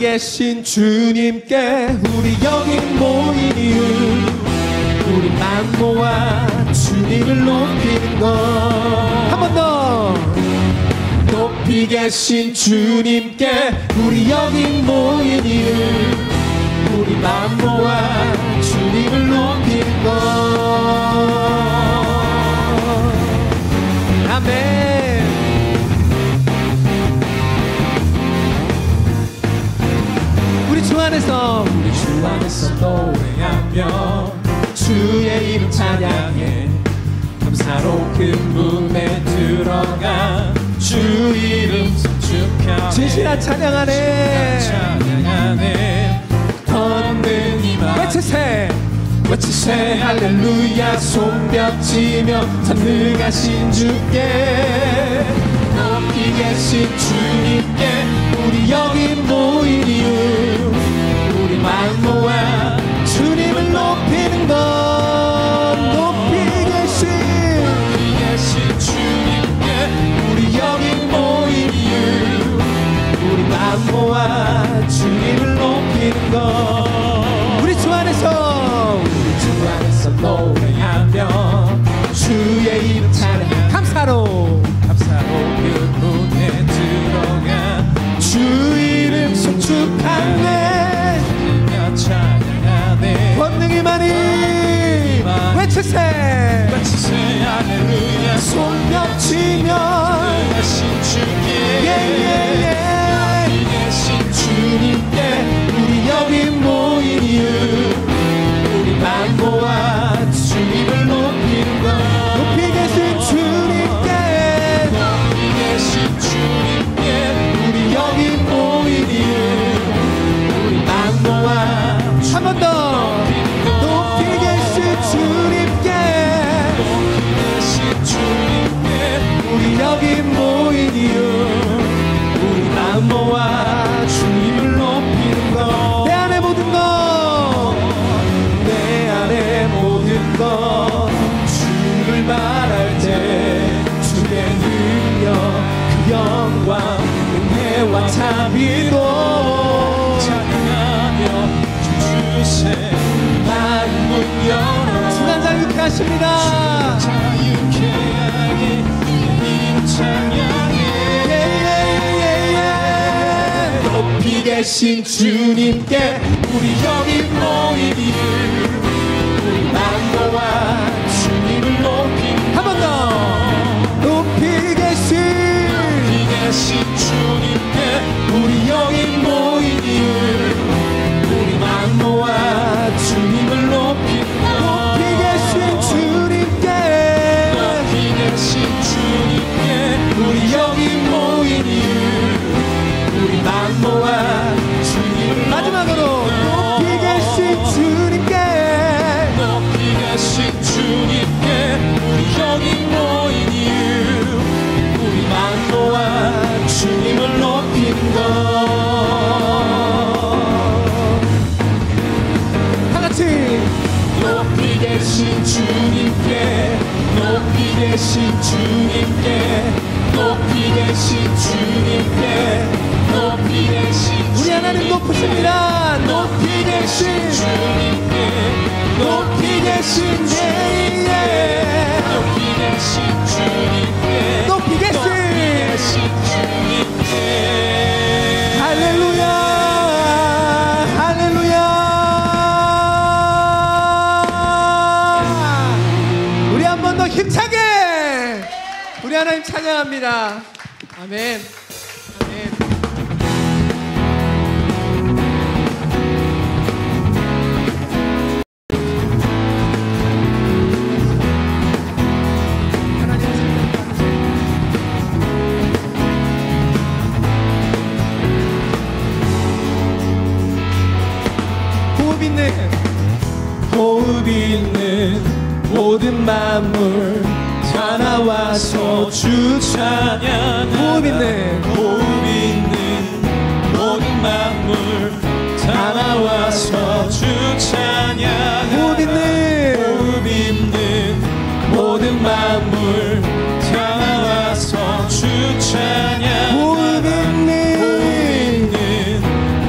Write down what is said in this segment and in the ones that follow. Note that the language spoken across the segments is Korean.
계신 주님께 우리 여기 모인 이유, 우리만 모아 주님을 높이는 것. 한 번 더. 높이 계신 주님께 우리 여기 모인 이유, 우리만 모아 주님을 높이는 것. 아멘. 우리 주 안에서 노래하며 주의 이름 찬양해. 감사로운 문에 들어가 주 이름 송축하네. 진실한 찬양하네. 권능이만 외치세 할렐루야. 손뼉치며 전능하신 주께, 높이 계신 주님께 우리 여기 모인 이유, 우리만 모아 주님을 높이는 것. 높이 계신 주님께 우리 여기 모인 이유, 우리만 모아 주님을 높이는 것. 우리 주 안에서 노래하며 주의 이름 찬양. 감사로 그 문에 들어가 주 이름 송축하네. 찬양하네. 권능이 많이 외치세 할렐루야. 손뼉치며 하신 주께, 높이 계신 주님께 우리 여기 모인 이유, 우리만 모아 주님을 높이는 것. 높이 계신 주님께 우리 여기 모인 이유, 우리만 모아 한 번 더. 높이 계신 주님께 우리 여기 모인 이유, 우리만 모아 주님을 높이는 것. 내 안에 모든 것 주를 말할 때 주의 능력 그 영광 은혜와 자비로 찬양하며 주세 마음 문 열어. 주난 자유케 하십니다. 자유케 하게 이름 찬양해. 높이 계신 주님께 우리 여기 모인 이유, 우리만 모아 주님을 높이는. 한 번 더. 높이 계신 주님께 우리 여기 모인 이유, 우리만 모아 주님을 높이는. 높이 계신 주님께 우리 여기 모인 이유, 우리만 모아 주님을. 마지막으로 높이 계신 주님께 우리 여기 모인 이유, 우리만 모아 주님을 높이는 것. 다같이 높이 계신 주님께, 높이 계신 주님께, 높이 계신 주님께, 높이 계신 우리 하나님 높으십니다. 높이 계신 주님께, 높이 계신 높이 계신 주님께, 높이 계신 주님께. 할렐루야 할렐루야. 우리 한 번 더 힘차게 우리 하나님 찬양합니다. 아멘. 호흡 있는 모든 만물 다 나와서 주 찬양. 호흡 있는 모든 만물 다 나와서 주 찬양. 호흡 있는 모든 만물 다 나와서 주 찬양. 호흡 있는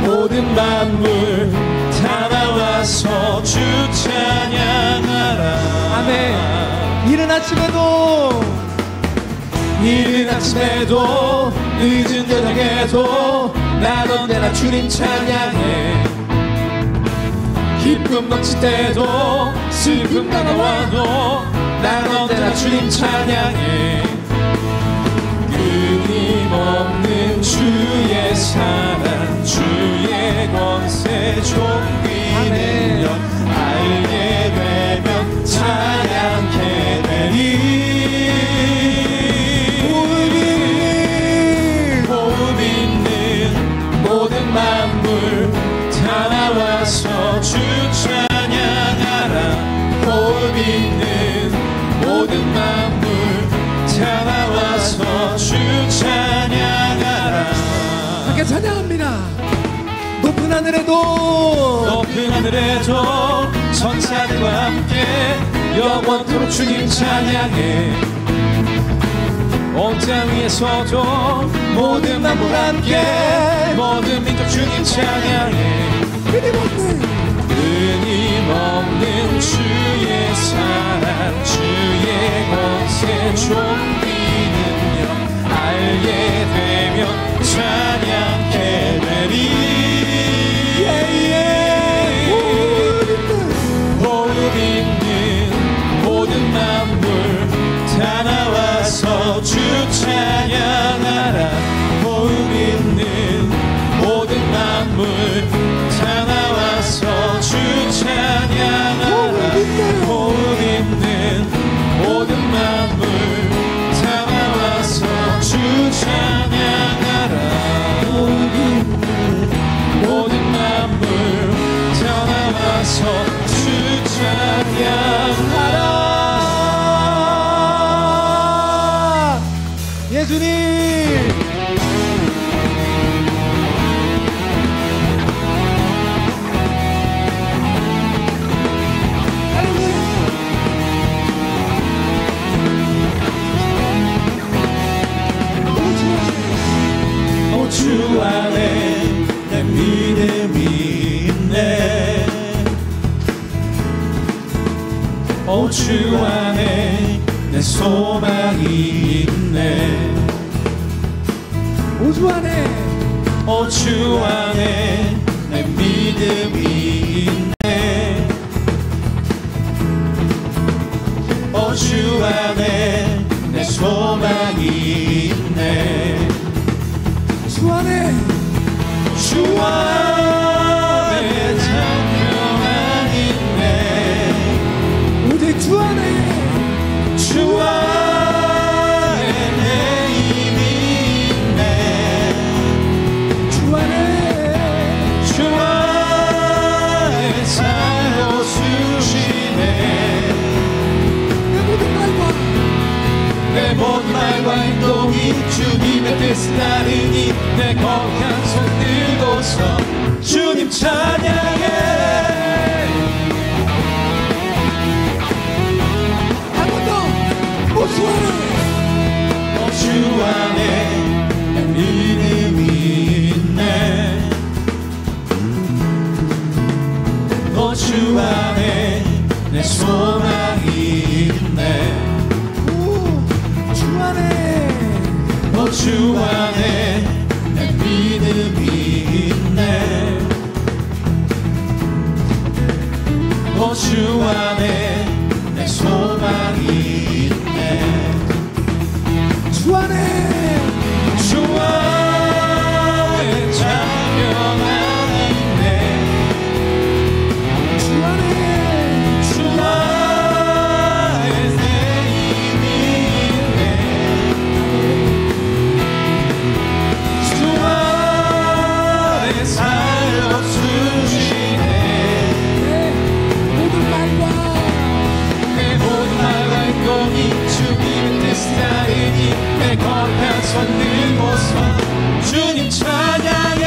모든 아침에도 늦은 저녁에도 난 언제나 주님 찬양해. 기쁨 넘칠 때도 슬픔 다가와도 난 언제나 주님 찬양해. 끊임없는 주의 사랑 주의 권세 존귀 능력 알게 되면 찬양해 되리. 호흡 있는 모든 만물 다 나와서 주 찬양하라. 호흡 있는 모든 만물 다 나와서 주 찬양하라. 함께 찬양합니다. 높은 하늘에도 천사들과 함께 영원토록 주님 찬양해. 온 땅 위에서도 모든 만물 함께 모든 민족 주님 찬양해. 끊임없는 주의 사랑 주의 권세 존귀 능력 알게 되면 찬양해 되리. 호흡 있는 모든 만물 다 나와서 주 찬양하라. 호흡 있는 모든 만물 다 나와서 주 찬양하라. 호흡 있는 모든 만물 다 나와서 주 찬양하라. 호흡 있는 모든 만물 다 나와서 주 찬양하라. 예수님 주 안에 내 믿음이 있네. 주 안에 내 소망이 있네. 주 안에 주 안에 내 믿음이 있네. 주 안에 내 소망이 있네. 주 안에 찬양만 있네. 오직 주 안에 내 힘이 있네. 주 안에 살려주시네. 내 모든 말과 행동이 주님의 뜻을 따르니 내 거룩한 손 들고서 주님 찬양해. 한 번 더. 주 안에 내 믿음이 있네. 주 안에 내 소망이 있네. 주 안에 내 믿음이 있네. 주 안에 내 소망이 있네. 주 안에 찬양만 있네. 주 안에 내 힘이 있네. 주 안에 살려주시네. 내 모든 말과 행동이 주님의 뜻을 따르니 내 거룩한 손 들고서 주님 찬양해.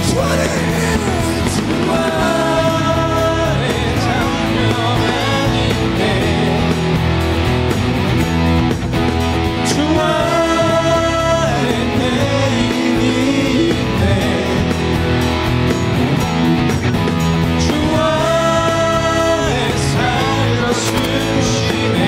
주 안에 찬양만 있네. 주 안에 내 힘이 있네. 주 안에 살려주시네.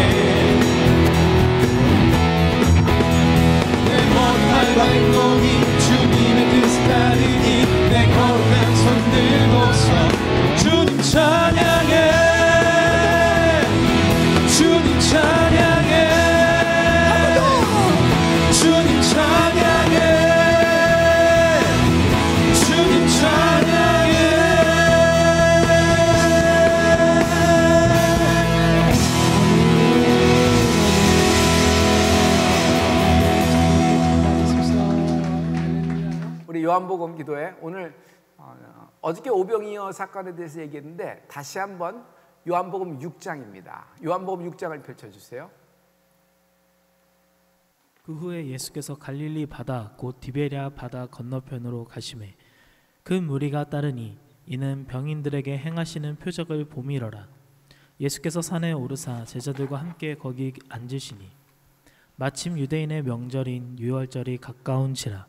우리 요한복음 기도회 오늘 어저께 오병이어 사건에 대해서 얘기했는데 다시 한번 요한복음 6장입니다. 요한복음 6장을 펼쳐주세요. 그 후에 예수께서 갈릴리 바다 곧 디베랴 바다 건너편으로 가시매 그 무리가 따르니 이는 병인들에게 행하시는 표적을 봄이러라. 예수께서 산에 오르사 제자들과 함께 거기 앉으시니 마침 유대인의 명절인 유월절이 가까운지라.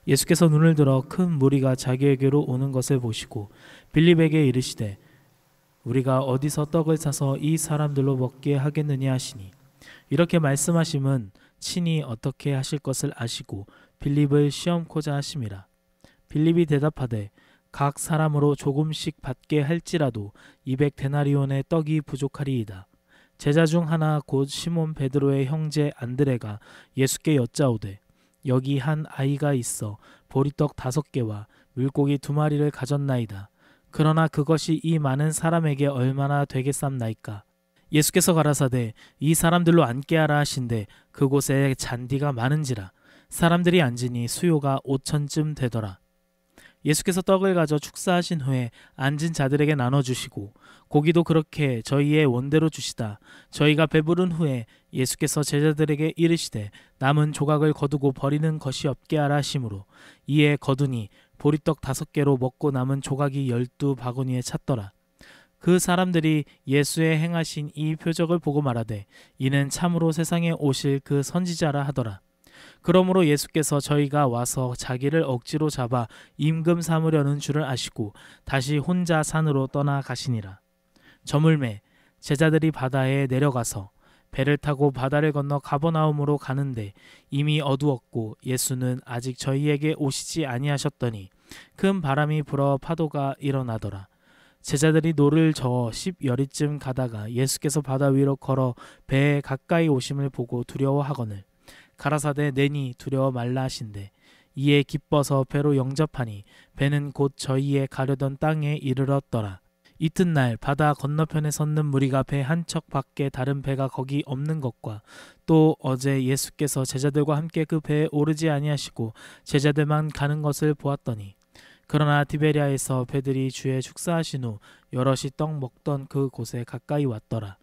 예수께서 눈을 들어 큰 무리가 자기에게로 오는 것을 보시고 빌립에게 이르시되 우리가 어디서 떡을 사서 이 사람들로 먹게 하겠느냐 하시니 이렇게 말씀하심은 친히 어떻게 하실 것을 아시고 빌립을 시험코자 하심이라. 빌립이 대답하되 각 사람으로 조금씩 받게 할지라도 200데나리온의 떡이 부족하리이다. 제자 중 하나 곧 시몬 베드로의 형제 안드레가 예수께 여짜오되 여기 한 아이가 있어 보리떡 5개와 물고기 2마리를 가졌나이다. 그러나 그것이 이 많은 사람에게 얼마나 되겠삼나이까? 예수께서 가라사대 이 사람들로 앉게 하라 하신대 그곳에 잔디가 많은지라. 사람들이 앉으니 수요가 5,000쯤 되더라. 예수께서 떡을 가져 축사하신 후에 앉은 자들에게 나눠주시고 고기도 그렇게 저희의 원대로 주시다. 저희가 배부른 후에 예수께서 제자들에게 이르시되 남은 조각을 거두고 버리는 것이 없게 하라 하심으로 이에 거두니 보리떡 5개로 먹고 남은 조각이 12바구니에 찼더라. 그 사람들이 예수의 행하신 이 표적을 보고 말하되 이는 참으로 세상에 오실 그 선지자라 하더라. 그러므로 예수께서 저희가 와서 자기를 억지로 잡아 임금 삼으려는 줄을 아시고 다시 혼자 산으로 떠나가시니라. 저물매 제자들이 바다에 내려가서 배를 타고 바다를 건너 가버나움으로 가는데 이미 어두웠고 예수는 아직 저희에게 오시지 아니하셨더니 큰 바람이 불어 파도가 일어나더라. 제자들이 노를 저어 10여리쯤 가다가 예수께서 바다 위로 걸어 배에 가까이 오심을 보고 두려워하거늘 가라사대 내니 두려워 말라 하신대 이에 기뻐서 배로 영접하니 배는 곧 저희의 가려던 땅에 이르렀더라. 이튿날 바다 건너편에 섰는 무리가 배 한 척 밖에 다른 배가 거기 없는 것과 또 어제 예수께서 제자들과 함께 그 배에 오르지 아니하시고 제자들만 가는 것을 보았더니 그러나 디베랴에서 배들이 주의 축사하신 후 여럿이 떡 먹던 그 곳에 가까이 왔더라.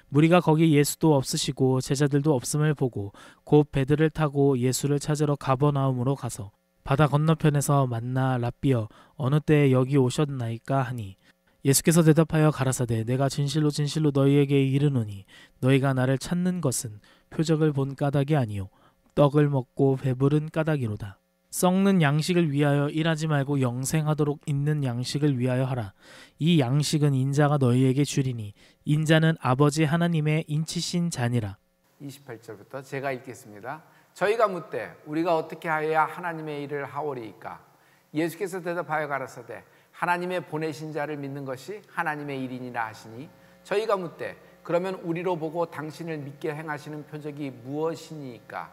무리가 거기 예수도 없으시고 제자들도 없음을 보고 곧 배들을 타고 예수를 찾으러 가버나움으로 가서 바다 건너편에서 만나 랍비여 어느 때에 여기 오셨나이까 하니 예수께서 대답하여 가라사대 내가 진실로 진실로 너희에게 이르노니 너희가 나를 찾는 것은 표적을 본 까닭이 아니요 떡을 먹고 배부른 까닭이로다. 썩는 양식을 위하여 일하지 말고 영생하도록 있는 양식을 위하여 하라. 이 양식은 인자가 너희에게 주리니 인자는 아버지 하나님의 인치신 자니라. 28절부터 제가 읽겠습니다. 저희가 묻되 우리가 어떻게 하여야 하나님의 일을 하오리이까? 예수께서 대답하여 가라사대 하나님의 보내신 자를 믿는 것이 하나님의 일이니라 하시니 저희가 묻되 그러면 우리로 보고 당신을 믿게 행하시는 표적이 무엇이니까?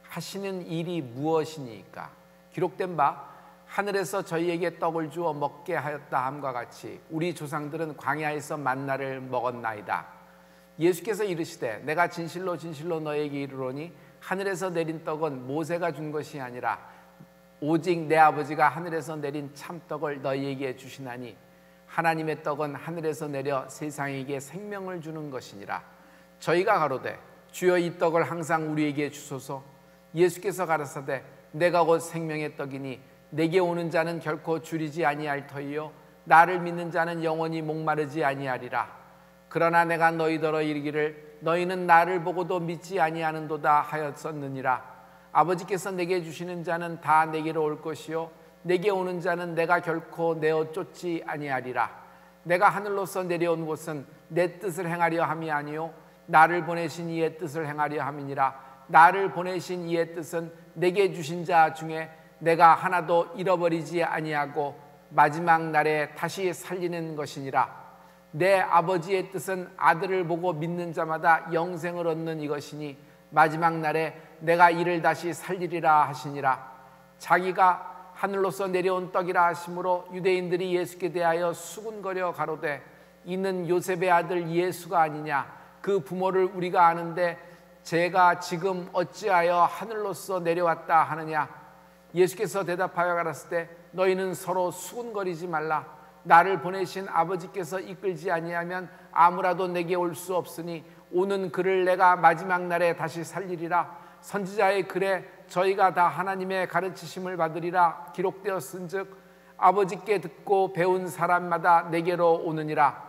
하시는 일이 무엇이니까? 기록된 바 하늘에서 저희에게 떡을 주어 먹게 하였다 함과 같이 우리 조상들은 광야에서 만나를 먹었나이다. 예수께서 이르시되 내가 진실로 진실로 너에게 이르노니 하늘에서 내린 떡은 모세가 준 것이 아니라 오직 내 아버지가 하늘에서 내린 참떡을 너희에게 주시나니 하나님의 떡은 하늘에서 내려 세상에게 생명을 주는 것이니라. 저희가 가로되 주여 이 떡을 항상 우리에게 주소서. 예수께서 가라사대 내가 곧 생명의 떡이니 내게 오는 자는 결코 줄이지 아니할 터이요 나를 믿는 자는 영원히 목마르지 아니하리라. 그러나 내가 너희더러 이르기를 너희는 나를 보고도 믿지 아니하는도다 하였었느니라. 아버지께서 내게 주시는 자는 다 내게로 올 것이요 내게 오는 자는 내가 결코 내어 쫓지 아니하리라. 내가 하늘로서 내려온 곳은 내 뜻을 행하려 함이 아니요 나를 보내신 이의 뜻을 행하려 함이니라. 나를 보내신 이의 뜻은 내게 주신 자 중에 내가 하나도 잃어버리지 아니하고 마지막 날에 다시 살리는 것이니라. 내 아버지의 뜻은 아들을 보고 믿는 자마다 영생을 얻는 이것이니 마지막 날에 내가 이를 다시 살리리라 하시니라. 자기가 하늘로서 내려온 떡이라 하심으로 유대인들이 예수께 대하여 수군거려 가로되 이는 요셉의 아들 예수가 아니냐? 그 부모를 우리가 아는데 제가 지금 어찌하여 하늘로서 내려왔다 하느냐? 예수께서 대답하여 가라사대 때 너희는 서로 수군거리지 말라. 나를 보내신 아버지께서 이끌지 아니하면 아무라도 내게 올 수 없으니 오는 그를 내가 마지막 날에 다시 살리리라. 선지자의 글에 저희가 다 하나님의 가르치심을 받으리라 기록되었은즉 아버지께 듣고 배운 사람마다 내게로 오느니라.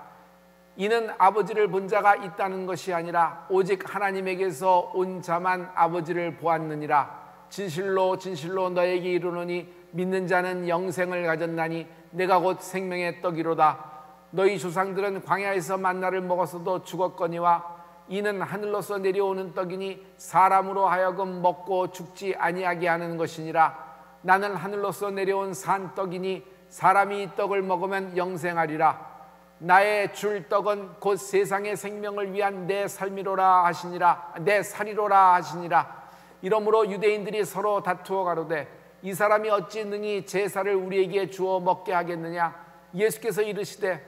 이는 아버지를 본 자가 있다는 것이 아니라 오직 하나님에게서 온 자만 아버지를 보았느니라. 진실로 진실로 너에게 이르노니 믿는 자는 영생을 가졌나니 내가 곧 생명의 떡이로다. 너희 조상들은 광야에서 만나를 먹었어도 죽었거니와 이는 하늘로서 내려오는 떡이니 사람으로 하여금 먹고 죽지 아니하게 하는 것이니라. 나는 하늘로서 내려온 산 떡이니 사람이 이 떡을 먹으면 영생하리라. 나의 줄 떡은 곧 세상의 생명을 위한 내 삶이로라 하시니라. 내 살이로라 하시니라. 이러므로 유대인들이 서로 다투어 가로되 이 사람이 어찌 능히 제사를 우리에게 주어 먹게 하겠느냐. 예수께서 이르시되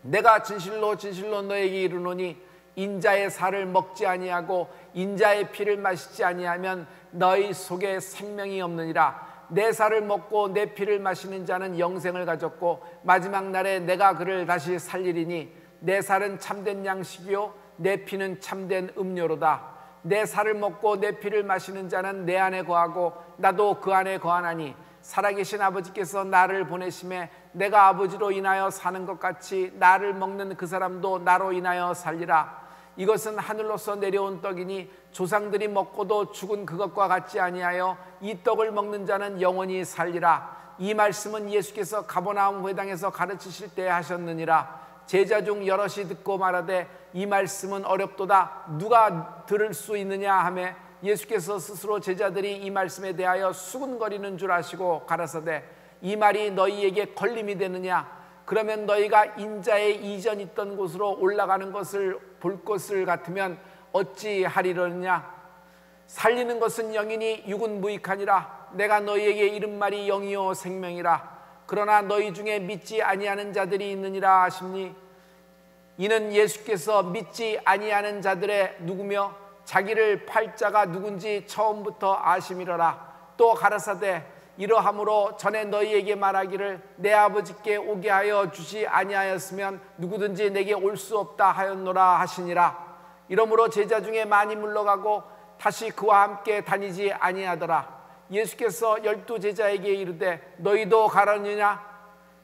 내가 진실로 진실로 너에게 이르노니 인자의 살을 먹지 아니하고 인자의 피를 마시지 아니하면 너희 속에 생명이 없느니라. 내 살을 먹고 내 피를 마시는 자는 영생을 가졌고 마지막 날에 내가 그를 다시 살리리니 내 살은 참된 양식이요 내 피는 참된 음료로다. 내 살을 먹고 내 피를 마시는 자는 내 안에 거하고 나도 그 안에 거하나니 살아계신 아버지께서 나를 보내심에 내가 아버지로 인하여 사는 것 같이 나를 먹는 그 사람도 나로 인하여 살리라. 이것은 하늘로서 내려온 떡이니 조상들이 먹고도 죽은 그것과 같지 아니하여 이 떡을 먹는 자는 영원히 살리라. 이 말씀은 예수께서 가버나움 회당에서 가르치실 때 하셨느니라. 제자 중 여럿이 듣고 말하되 이 말씀은 어렵도다. 누가 들을 수 있느냐 하매 예수께서 스스로 제자들이 이 말씀에 대하여 수군거리는 줄 아시고 가라사대 이 말이 너희에게 걸림이 되느냐. 그러면 너희가 인자의 이전 있던 곳으로 올라가는 것을 볼 것을 같으면 어찌하리려느냐. 살리는 것은 영이니 육은 무익하니라. 내가 너희에게 이른 말이 영이요 생명이라. 그러나 너희 중에 믿지 아니하는 자들이 있느니라 하심니 이는 예수께서 믿지 아니하는 자들의 누구며 자기를 팔 자가 누군지 처음부터 아심이러라. 또 가라사대 이러함으로 전에 너희에게 말하기를 내 아버지께 오게 하여 주지 아니하였으면 누구든지 내게 올 수 없다 하였노라 하시니라. 이러므로 제자 중에 많이 물러가고 다시 그와 함께 다니지 아니하더라. 예수께서 12 제자에게 이르되 너희도 가려느냐.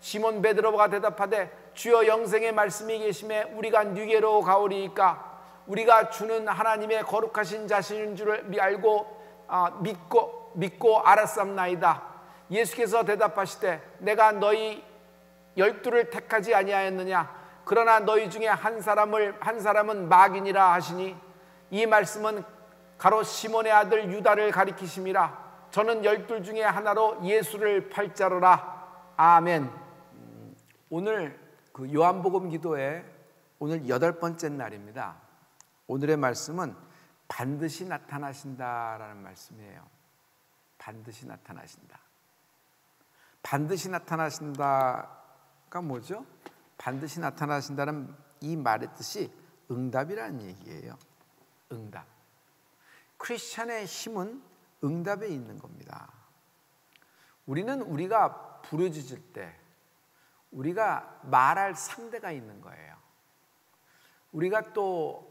시몬 베드로가 대답하되 주여 영생의 말씀이 계심에 우리가 누게로 가오리이까. 우리가 주는 하나님의 거룩하신 자신인 줄을 알고 믿고 알았삼나이다. 예수께서 대답하시되 내가 너희 12를 택하지 아니하였느냐. 그러나 너희 중에 한 사람은 마귀니라 하시니 이 말씀은 가로 시몬의 아들 유다를 가리키심이라. 저는 12 중에 하나로 예수를 팔 자로라. 아멘. 오늘 그 요한복음 기도회 오늘 8번째 날입니다. 오늘의 말씀은 반드시 나타나신다라는 말씀이에요. 반드시 나타나신다. 반드시 나타나신다가 뭐죠? 반드시 나타나신다는 이 말의 뜻이 응답이라는 얘기예요. 응답. 크리스찬의 힘은 응답에 있는 겁니다. 우리는 우리가 부르짖을 때 우리가 말할 상대가 있는 거예요. 우리가 또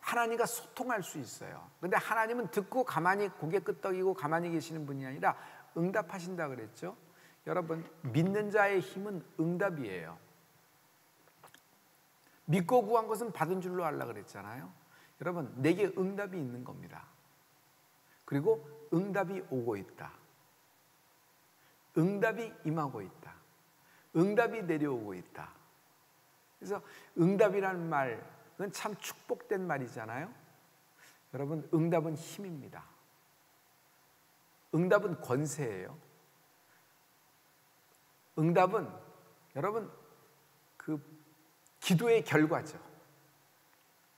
하나님과 소통할 수 있어요. 근데 하나님은 듣고 가만히 고개 끄덕이고 가만히 계시는 분이 아니라 응답하신다 그랬죠. 여러분, 믿는 자의 힘은 응답이에요. 믿고 구한 것은 받은 줄로 알라 그랬잖아요. 여러분, 내게 응답이 있는 겁니다. 그리고 응답이 오고 있다. 응답이 임하고 있다. 응답이 내려오고 있다. 그래서 응답이라는 말은 참 축복된 말이잖아요. 여러분, 응답은 힘입니다. 응답은 권세예요. 응답은 여러분 그 기도의 결과죠.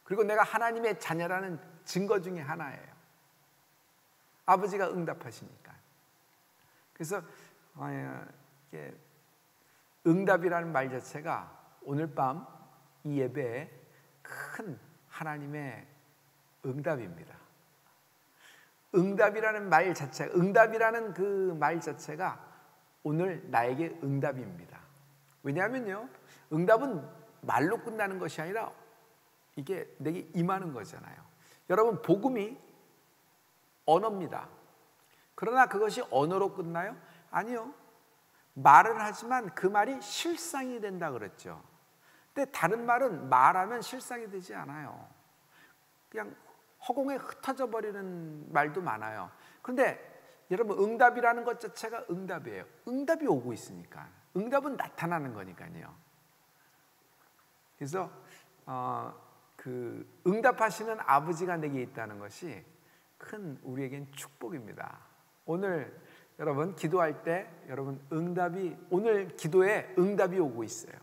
그리고 내가 하나님의 자녀라는 증거 중에 하나예요. 아버지가 응답하시니까. 그래서 응답이라는 말 자체가 오늘 밤 이 예배에 큰 하나님의 응답입니다. 응답이라는 말 자체가, 응답이라는 그 말 자체가 오늘 나에게 응답입니다. 왜냐하면요, 응답은 말로 끝나는 것이 아니라 이게 내게 임하는 거잖아요. 여러분, 복음이 언어입니다. 그러나 그것이 언어로 끝나요? 아니요. 말은 하지만 그 말이 실상이 된다 그랬죠. 근데 다른 말은 말하면 실상이 되지 않아요. 그냥 허공에 흩어져 버리는 말도 많아요. 그런데 여러분, 응답이라는 것 자체가 응답이에요. 응답이 오고 있으니까. 응답은 나타나는 거니까요. 그래서 그 응답하시는 아버지가 내게 있다는 것이 큰 우리에겐 축복입니다. 오늘 여러분 기도할 때 여러분 오늘 기도에 응답이 오고 있어요.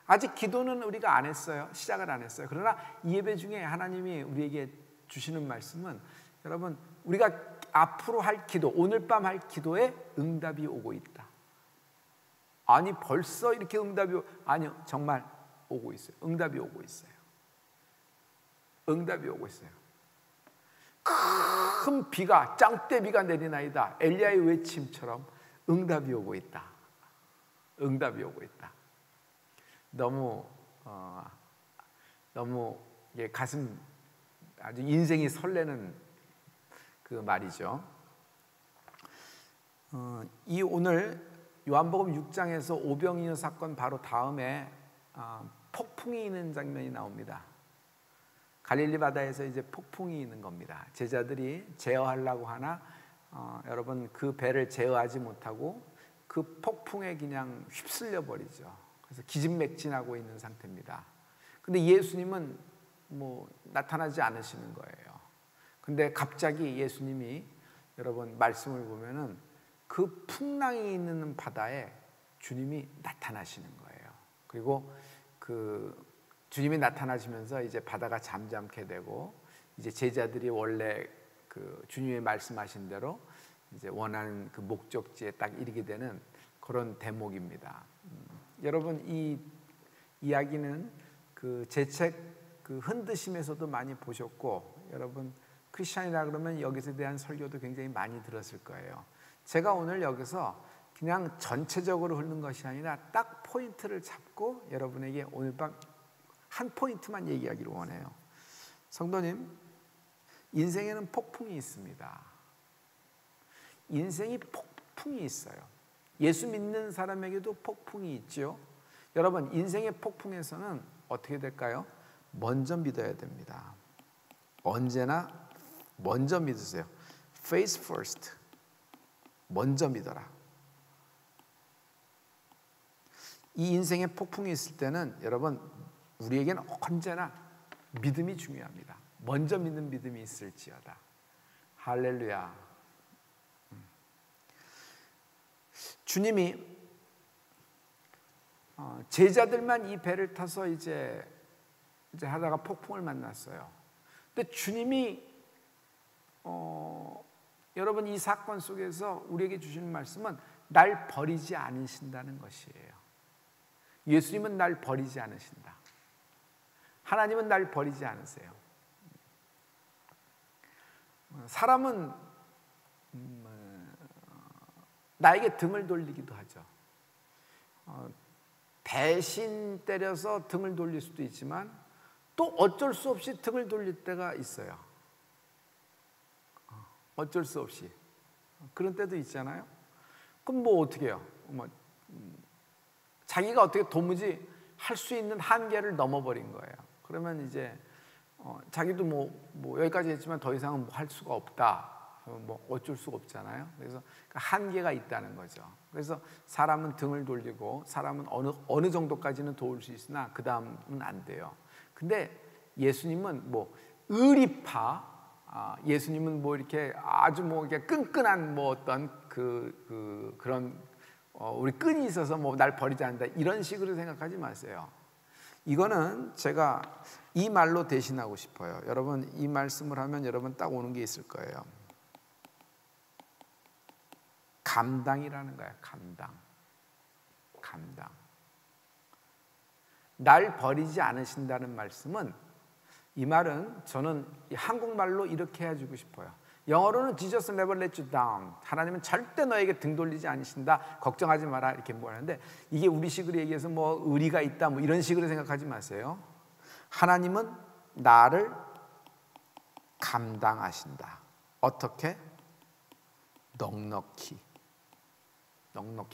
아직 기도는 우리가 안 했어요. 시작을 안 했어요. 그러나 이 예배 중에 하나님이 우리에게 주시는 말씀은 여러분, 우리가 앞으로 할 기도, 오늘 밤 할 기도에 응답이 오고 있다. 아니 벌써 이렇게 아니요, 정말 오고 있어요. 응답이 오고 있어요. 응답이 오고 있어요. 큰 비가, 짱대비가 내리나이다. 엘리야의 외침처럼 응답이 오고 있다. 응답이 오고 있다. 너무 가슴, 아주 인생이 설레는 그 말이죠. 이 오늘 요한복음 6장에서 오병이어 사건 바로 다음에 폭풍이 있는 장면이 나옵니다. 갈릴리 바다에서 이제 폭풍이 있는 겁니다. 제자들이 제어하려고 하나 여러분, 그 배를 제어하지 못하고 그 폭풍에 그냥 휩쓸려 버리죠. 그래서 기진맥진하고 있는 상태입니다. 근데 예수님은 나타나지 않으시는 거예요. 근데 갑자기 예수님이 여러분 말씀을 보면은 그 풍랑이 있는 바다에 주님이 나타나시는 거예요. 그리고 그 주님이 나타나시면서 이제 바다가 잠잠케 되고 이제 제자들이 원래 그 주님이 말씀하신 대로 이제 원하는 그 목적지에 딱 이르게 되는 그런 대목입니다. 여러분, 이 이야기는 그 제 책 그 흔드심에서도 많이 보셨고, 여러분 크리스찬이라 그러면 여기서 대한 설교도 굉장히 많이 들었을 거예요. 제가 오늘 여기서 그냥 전체적으로 흐르는 것이 아니라 딱 포인트를 잡고 여러분에게 오늘 밤 한 포인트만 얘기하기를 원해요. 성도님, 인생에는 폭풍이 있습니다. 인생이 폭풍이 있어요. 예수 믿는 사람에게도 폭풍이 있죠. 여러분, 인생의 폭풍에서는 어떻게 될까요? 먼저 믿어야 됩니다. 언제나 먼저 믿으세요. Face first. 먼저 믿어라. 이 인생의 폭풍이 있을 때는 여러분, 우리에게는 언제나 믿음이 중요합니다. 먼저 믿는 믿음이 있을지어다. 할렐루야. 주님이 제자들만 이 배를 타서 이제 하다가 폭풍을 만났어요. 근데 주님이 여러분, 이 사건 속에서 우리에게 주시는 말씀은 날 버리지 않으신다는 것이에요. 예수님은 날 버리지 않으신다. 하나님은 날 버리지 않으세요. 사람은 나에게 등을 돌리기도 하죠. 대신 때려서 등을 돌릴 수도 있지만 또 어쩔 수 없이 등을 돌릴 때가 있어요. 어쩔 수 없이 그런 때도 있잖아요. 그럼 뭐 어떻게 해요? 자기가 어떻게 도무지 할 수 있는 한계를 넘어버린 거예요. 그러면 이제 자기도 뭐 여기까지 했지만 더 이상은 뭐 할 수가 없다. 뭐 어쩔 수가 없잖아요. 그래서 한계가 있다는 거죠. 그래서 사람은 등을 돌리고 사람은 어느 정도까지는 도울 수 있으나 그 다음은 안 돼요. 근데 예수님은 뭐 의리파, 예수님은 뭐 이렇게 아주 뭐 이렇게 끈끈한 뭐 어떤 그런 우리 끈이 있어서 뭐 날 버리지 않는다 이런 식으로 생각하지 마세요. 이거는 제가 이 말로 대신하고 싶어요. 여러분, 이 말씀을 하면 여러분 딱 오는 게 있을 거예요. 감당이라는 거야. 감당. 날 버리지 않으신다는 말씀은, 이 말은 저는 한국말로 이렇게 해주고 싶어요. 영어로는 Jesus never let you down. 하나님은 절대 너에게 등 돌리지 않으신다. 걱정하지 마라. 이렇게 뭐 하는데 이게 우리식으로 얘기해서 뭐 의리가 있다 뭐 이런 식으로 생각하지 마세요. 하나님은 나를 감당하신다. 어떻게? 넉넉히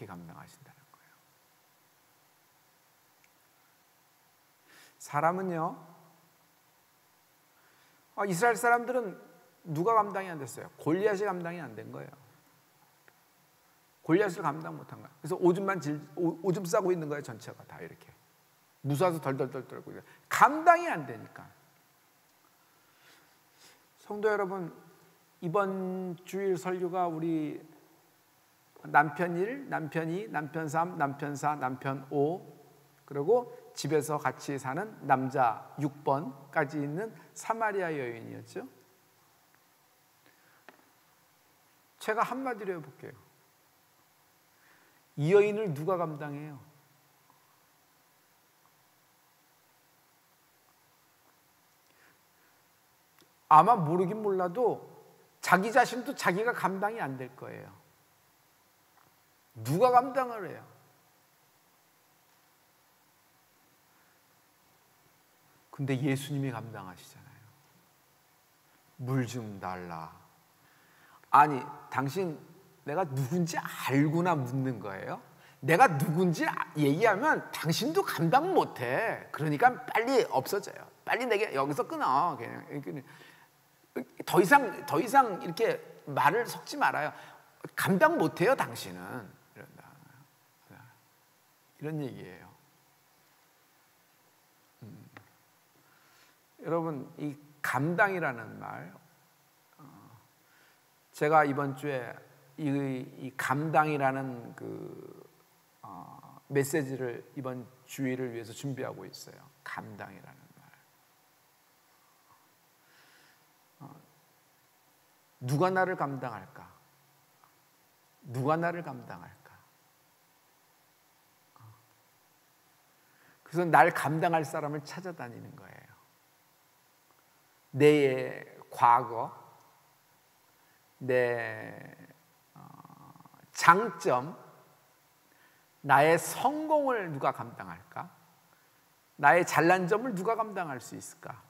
감당하신다는 거예요. 사람은요, 이스라엘 사람들은 누가 감당이 안 됐어요? 골리앗이 감당이 안 된 거예요. 골리앗을 감당 못한 거예요. 그래서 오줌 싸고 있는 거예요. 전체가 다 이렇게 무서워서 덜덜덜 떨고 감당이 안 되니까. 성도 여러분, 이번 주일 설교가 우리 남편 1, 남편 2, 남편 3, 남편 4, 남편 5 그리고 집에서 같이 사는 남자 6번까지 있는 사마리아 여인이었죠. 제가 한마디로 해볼게요. 이 여인을 누가 감당해요? 아마 모르긴 몰라도 자기 자신도 자기가 감당이 안 될 거예요. 누가 감당을 해요? 근데 예수님이 감당하시잖아요. 물 좀 달라. 아니, 당신 내가 누군지 알고나 묻는 거예요? 내가 누군지 얘기하면 당신도 감당 못해. 그러니까 빨리 없어져요. 빨리 내게 여기서 끊어. 그냥 더 이상 이렇게 말을 섞지 말아요. 감당 못해요, 당신은. 이런 얘기예요. 여러분, 이 감당이라는 말, 제가 이번 주에 이 감당이라는 메시지를 이번 주일을 위해서 준비하고 있어요. 감당이라는 말. 누가 나를 감당할까? 누가 나를 감당할까? 그래서 날 감당할 사람을 찾아다니는 거예요. 내 과거, 내 장점, 나의 성공을 누가 감당할까? 나의 잘난 점을 누가 감당할 수 있을까?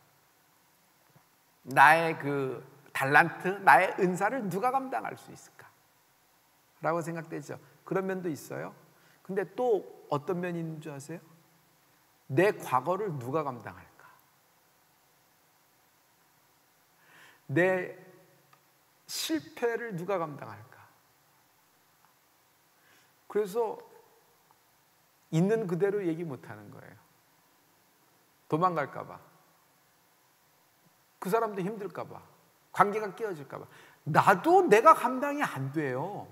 나의 그 달란트, 나의 은사를 누가 감당할 수 있을까? 라고 생각되죠. 그런 면도 있어요. 근데 또 어떤 면이 있는 줄 아세요? 내 과거를 누가 감당할까? 내 실패를 누가 감당할까? 그래서 있는 그대로 얘기 못하는 거예요. 도망갈까 봐. 그 사람도 힘들까 봐. 관계가 깨어질까 봐. 나도 내가 감당이 안 돼요.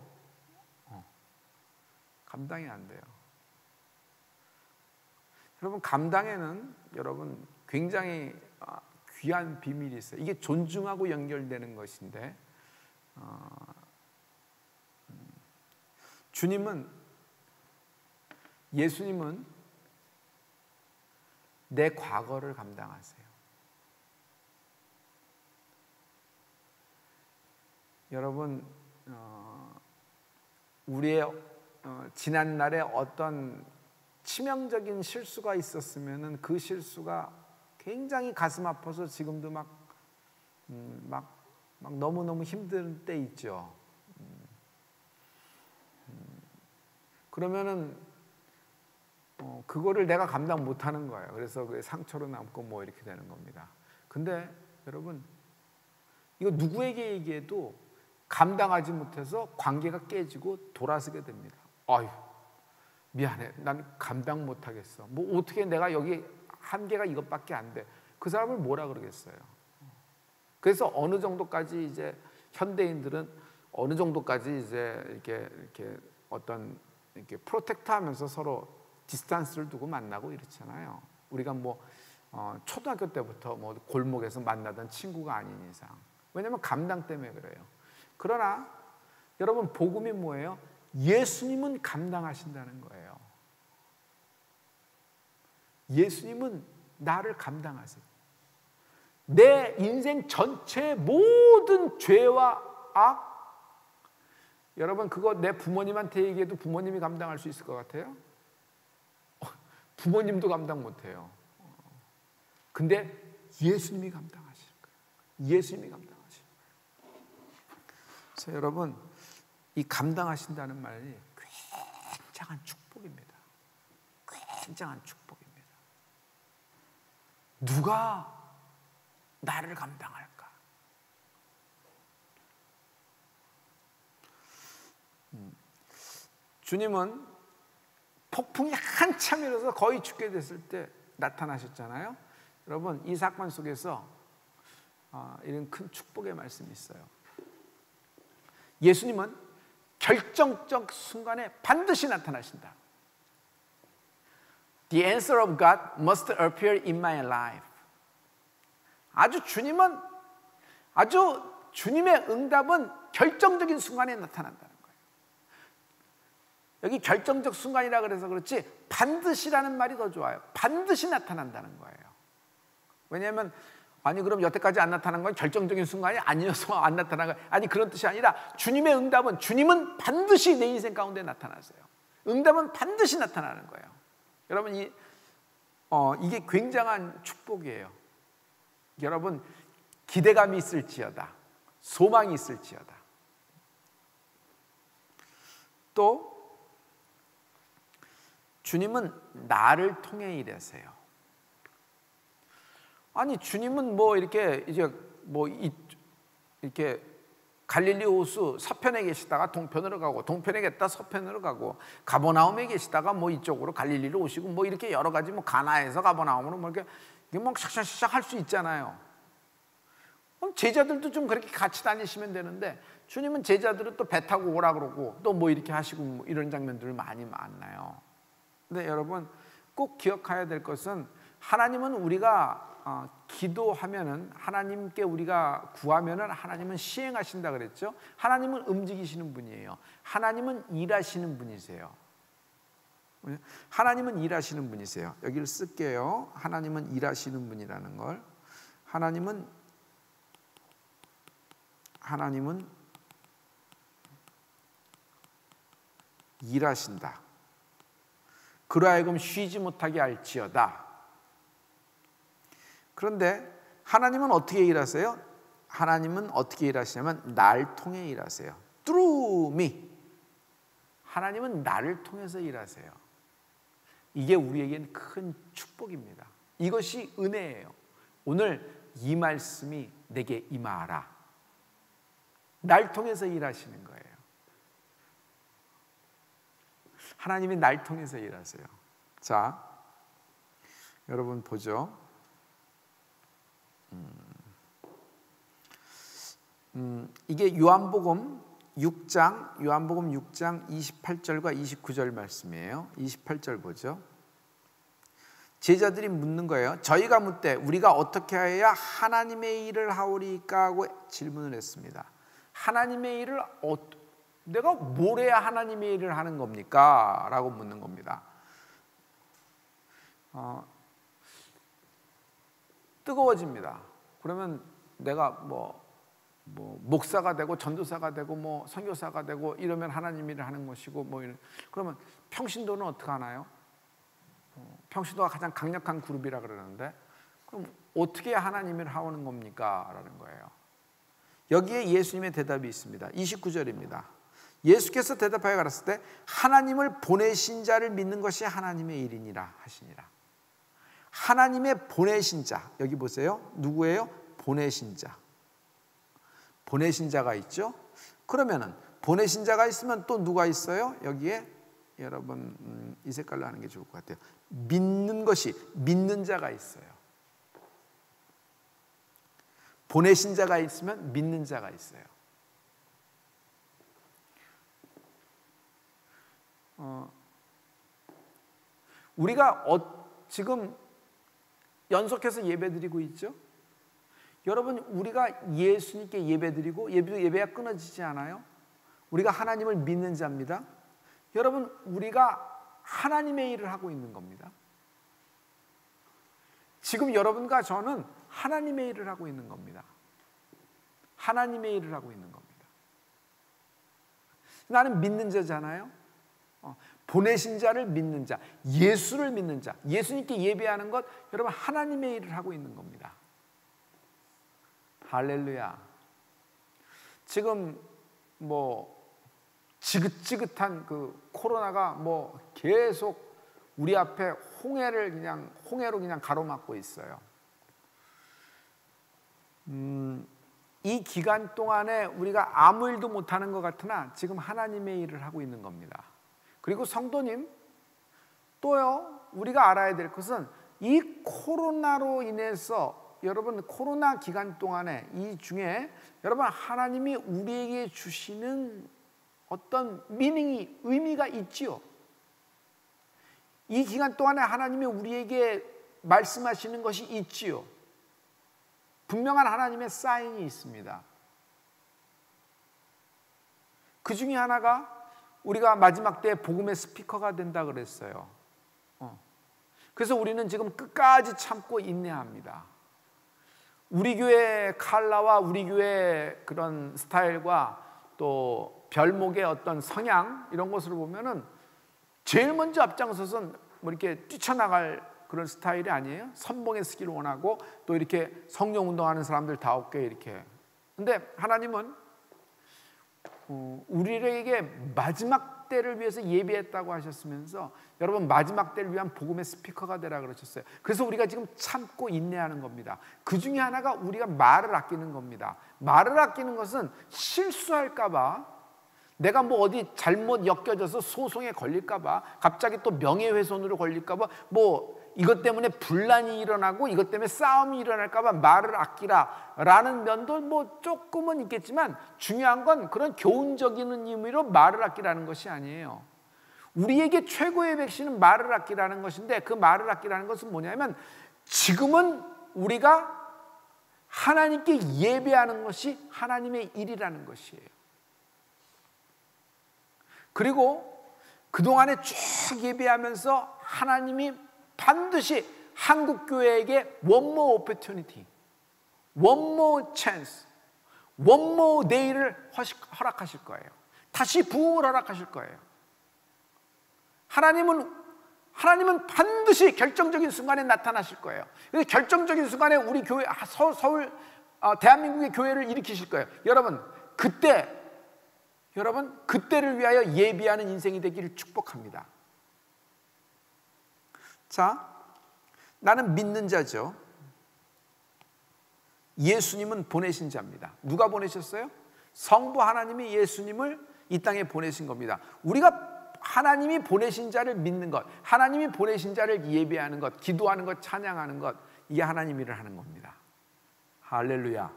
감당이 안 돼요. 여러분, 감당에는 여러분 굉장히 귀한 비밀이 있어요. 이게 존중하고 연결되는 것인데, 예수님은 내 과거를 감당하세요. 여러분, 우리의 지난날에 어떤 치명적인 실수가 있었으면 그 실수가 굉장히 가슴 아파서 지금도 막 너무너무 힘든 때 있죠. 그러면은 그거를 내가 감당 못하는 거예요. 그래서 그 상처로 남고 뭐 이렇게 되는 겁니다. 근데 여러분, 이거 누구에게 얘기해도 감당하지 못해서 관계가 깨지고 돌아서게 됩니다. 아유, 미안해. 난 감당 못하겠어. 뭐 어떻게 내가 여기 한계가 이것밖에 안 돼. 그 사람을 뭐라 그러겠어요. 그래서 어느 정도까지 이제 현대인들은 어느 정도까지 이제 이렇게 어떤 이렇게 프로텍트하면서 서로 디스턴스를 두고 만나고 이렇잖아요. 우리가 뭐 초등학교 때부터 뭐 골목에서 만나던 친구가 아닌 이상. 왜냐하면 감당 때문에 그래요. 그러나 여러분, 복음이 뭐예요? 예수님은 감당하신다는 거예요. 예수님은 나를 감당하세요. 내 인생 전체의 모든 죄와 악, 여러분 그거 내 부모님한테 얘기해도 부모님이 감당할 수 있을 것 같아요? 부모님도 감당 못해요. 근데 예수님이 감당하실 거예요. 예수님이 감당하실 거예요. 그래서 여러분 이 감당하신다는 말이 굉장한 축복입니다. 굉장한 축복입니다. 누가 나를 감당할까? 주님은 폭풍이 한참 일어서 거의 죽게 됐을 때 나타나셨잖아요. 여러분 이 사건 속에서 이런 큰 축복의 말씀이 있어요. 예수님은 결정적 순간에 반드시 나타나신다. The answer of God must appear in my life. 주님의 응답은 결정적인 순간에 나타난다는 거예요. 여기 결정적 순간이라 그래서 그렇지 반드시라는 말이 더 좋아요. 반드시 나타난다는 거예요. 왜냐하면 아니 그럼 여태까지 안 나타난 건 결정적인 순간이 아니어서 안 나타난 거예요. 아니 그런 뜻이 아니라 주님의 응답은 주님은 반드시 내 인생 가운데 나타나세요. 응답은 반드시 나타나는 거예요. 여러분 이게 굉장한 축복이에요. 여러분 기대감이 있을지어다, 소망이 있을지어다. 또 주님은 나를 통해 일하세요. 아니 주님은 뭐 이렇게 이제 뭐 이렇게 갈릴리 호수 서편에 계시다가 동편으로 가고 동편에 계시다가 서편으로 가고 가버나움에 계시다가 뭐 이쪽으로 갈릴리로 오시고 뭐 이렇게 여러 가지 뭐 가나에서 가버나움으로 뭐 이렇게 뭐 샥샥샥 할 수 있잖아요. 그럼 제자들도 좀 그렇게 같이 다니시면 되는데 주님은 제자들은 또 배 타고 오라 그러고 또 뭐 이렇게 하시고 뭐 이런 장면들을 많이 만나요. 근데 여러분 꼭 기억해야 될 것은 하나님은 우리가 기도하면은 하나님께 우리가 구하면은 하나님은 시행하신다 그랬죠. 하나님은 움직이시는 분이에요. 하나님은 일하시는 분이세요. 하나님은 일하시는 분이세요. 여기를 쓸게요. 하나님은 일하시는 분이라는 걸. 하나님은 일하신다. 그로 하여금 쉬지 못하게 할지어다. 그런데 하나님은 어떻게 일하세요? 하나님은 어떻게 일하시냐면 날 통해 일하세요. Through me. 하나님은 나를 통해서 일하세요. 이게 우리에겐 큰 축복입니다. 이것이 은혜예요. 오늘 이 말씀이 내게 임하라. 날 통해서 일하시는 거예요. 하나님이 날 통해서 일하세요. 자, 여러분 보죠. 이게 요한복음 6장 28절과 29절 말씀이에요. 28절 보죠. 제자들이 묻는 거예요. 저희가 묻되 우리가 어떻게 해야 하나님의 일을 하오리까 하고 질문을 했습니다. 하나님의 일을 내가 뭘 해야 하나님의 일을 하는 겁니까? 라고 묻는 겁니다. 뜨거워집니다. 그러면 내가 뭐 목사가 되고 전도사가 되고 뭐 선교사가 되고 이러면 하나님 일을 하는 것이고 뭐 이런. 그러면 평신도는 어떻게 하나요? 평신도가 가장 강력한 그룹이라 그러는데 그럼 어떻게 하나님 일을 하오는 겁니까? 라는 거예요. 여기에 예수님의 대답이 있습니다. 29절입니다. 예수께서 대답하여 가라사대 때 하나님을 보내신 자를 믿는 것이 하나님의 일이니라 하시니라. 하나님의 보내신 자, 여기 보세요. 누구예요? 보내신 자. 보내신 자가 있죠. 그러면은 보내신 자가 있으면 또 누가 있어요? 여기에 여러분 이 색깔로 하는 게 좋을 것 같아요. 믿는 자가 있어요. 보내신 자가 있으면 믿는 자가 있어요. 우리가 지금 연속해서 예배드리고 있죠? 여러분 우리가 예수님께 예배드리고 예배가 끊어지지 않아요? 우리가 하나님을 믿는 자입니다. 여러분 우리가 하나님의 일을 하고 있는 겁니다. 지금 여러분과 저는 하나님의 일을 하고 있는 겁니다. 하나님의 일을 하고 있는 겁니다. 나는 믿는 자잖아요. 보내신 자를 믿는 자, 예수를 믿는 자, 예수님께 예배하는 것, 여러분 하나님의 일을 하고 있는 겁니다. 할렐루야. 지금 뭐 지긋지긋한 그 코로나가 뭐 계속 우리 앞에 홍해로 그냥 가로막고 있어요. 이 기간 동안에 우리가 아무 일도 못하는 것 같으나 지금 하나님의 일을 하고 있는 겁니다. 그리고 성도님, 또요, 우리가 알아야 될 것은 이 코로나로 인해서 여러분 코로나 기간 동안에 이 중에 여러분 하나님이 우리에게 주시는 어떤 미닝이, 의미가 있지요. 이 기간 동안에 하나님이 우리에게 말씀하시는 것이 있지요. 분명한 하나님의 사인이 있습니다. 그 중에 하나가 우리가 마지막 때 복음의 스피커가 된다 그랬어요. 그래서 우리는 지금 끝까지 참고 인내합니다. 우리 교회 컬러와 우리 교회 그런 스타일과 또 별목의 어떤 성향 이런 것으로 보면은 제일 먼저 앞장서선 뭐 이렇게 뛰쳐나갈 그런 스타일이 아니에요. 선봉에 서기를 원하고 또 이렇게 성령 운동하는 사람들 다 없게 이렇게. 근데 하나님은 우리에게 마지막 때를 위해서 예비했다고 하셨으면서 여러분 마지막 때를 위한 복음의 스피커가 되라 그러셨어요. 그래서 우리가 지금 참고 인내하는 겁니다. 그 중에 하나가 우리가 말을 아끼는 겁니다. 말을 아끼는 것은 실수할까 봐, 내가 뭐 어디 잘못 엮여져서 소송에 걸릴까 봐, 갑자기 또 명예훼손으로 걸릴까 봐, 뭐 이것 때문에 분란이 일어나고 이것 때문에 싸움이 일어날까 봐 말을 아끼라 라는 면도 뭐 조금은 있겠지만 중요한 건 그런 교훈적인 의미로 말을 아끼라는 것이 아니에요. 우리에게 최고의 백신은 말을 아끼라는 것인데, 그 말을 아끼라는 것은 뭐냐면 지금은 우리가 하나님께 예배하는 것이 하나님의 일이라는 것이에요. 그리고 그동안에 쭉 예배하면서 하나님이 반드시 한국교회에게 one more opportunity, one more chance, one more day를 허락하실 거예요. 다시 부흥을 허락하실 거예요. 하나님은 반드시 결정적인 순간에 나타나실 거예요. 그래서 결정적인 순간에 우리 교회, 서울, 대한민국의 교회를 일으키실 거예요. 여러분 그때를 위하여 예비하는 인생이 되기를 축복합니다. 자, 나는 믿는 자죠. 예수님은 보내신 자입니다. 누가 보내셨어요? 성부 하나님이 예수님을 이 땅에 보내신 겁니다. 우리가 하나님이 보내신 자를 믿는 것, 하나님이 보내신 자를 예배하는 것, 기도하는 것, 찬양하는 것, 이게 하나님 일을 하는 겁니다. 할렐루야.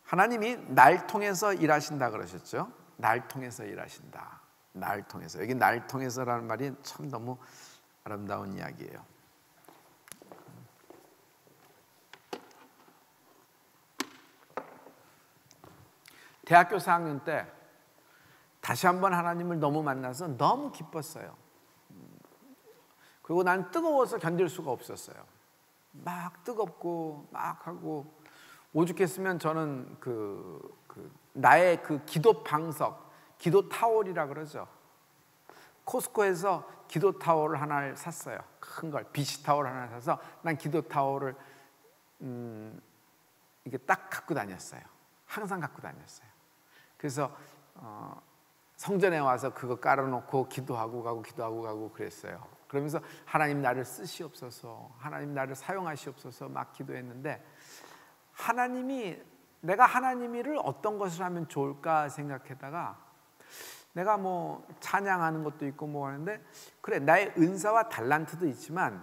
하나님이 날 통해서 일하신다 그러셨죠? 날 통해서 일하신다. 날 통해서. 여기 날 통해서라는 말이 참 너무 아름다운 이야기예요. 대학교 4학년 때 다시 한번 하나님을 너무 만나서 너무 기뻤어요. 그리고 난 뜨거워서 견딜 수가 없었어요. 막 뜨겁고 막 하고, 오죽했으면 저는 나의 그 기도 방석, 기도 타월이라 그러죠. 코스코에서 기도 타월을 하나를 샀어요. 큰 걸, 비치 타월 하나 사서 난 기도 타월을 이게 딱 갖고 다녔어요. 항상 갖고 다녔어요. 그래서 성전에 와서 그거 깔아놓고 기도하고 가고 그랬어요. 그러면서 하나님 나를 쓰시옵소서, 하나님 나를 사용하시옵소서 막 기도했는데, 내가 하나님 일을 어떤 것을 하면 좋을까 생각하다가, 내가 뭐 찬양하는 것도 있고 뭐 하는데, 그래, 나의 은사와 달란트도 있지만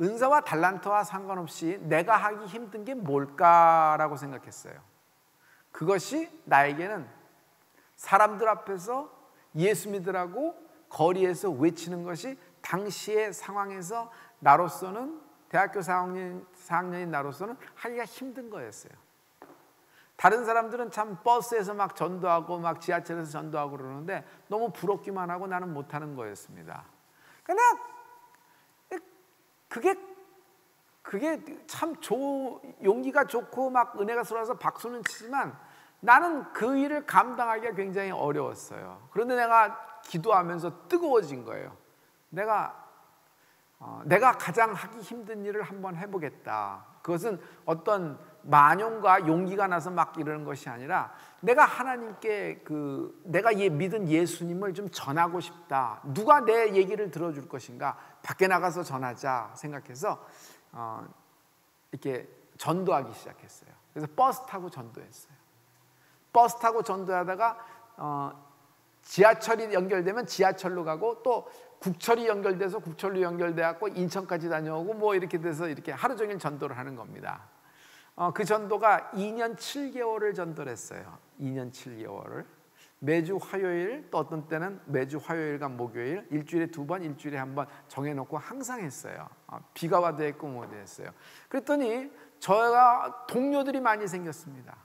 은사와 달란트와 상관없이 내가 하기 힘든 게 뭘까라고 생각했어요. 그것이 나에게는 사람들 앞에서 예수 믿으라고 거리에서 외치는 것이 당시의 상황에서 나로서는, 대학교 4학년인 나로서는 하기가 힘든 거였어요. 다른 사람들은 참 버스에서 막 전도하고 막 지하철에서 전도하고 그러는데 너무 부럽기만 하고 나는 못하는 거였습니다. 그러나 그게 그게 참 용기가 좋고 막 은혜가 쏟아서 박수는 치지만 나는 그 일을 감당하기가 굉장히 어려웠어요. 그런데 내가 기도하면서 뜨거워진 거예요. 내가 가장 하기 힘든 일을 한번 해보겠다. 그것은 어떤 만용과 용기가 나서 막 이러는 것이 아니라 내가 하나님께 내가 믿은 예수님을 좀 전하고 싶다. 누가 내 얘기를 들어줄 것인가? 밖에 나가서 전하자 생각해서 이렇게 전도하기 시작했어요. 그래서 버스 타고 전도했어요. 버스 타고 전도하다가 지하철이 연결되면 지하철로 가고 또 국철이 연결돼서 국철로 연결돼갖고 인천까지 다녀오고 뭐 이렇게 돼서 이렇게 하루 종일 전도를 하는 겁니다. 그 전도가 2년 7개월을 전도를 했어요. 2년 7개월을 매주 화요일, 또 어떤 때는 매주 화요일과 목요일, 일주일에 2번, 일주일에 1번 정해놓고 항상 했어요. 비가 와도 했고 뭐도 했어요. 그랬더니 저가 동료들이 많이 생겼습니다.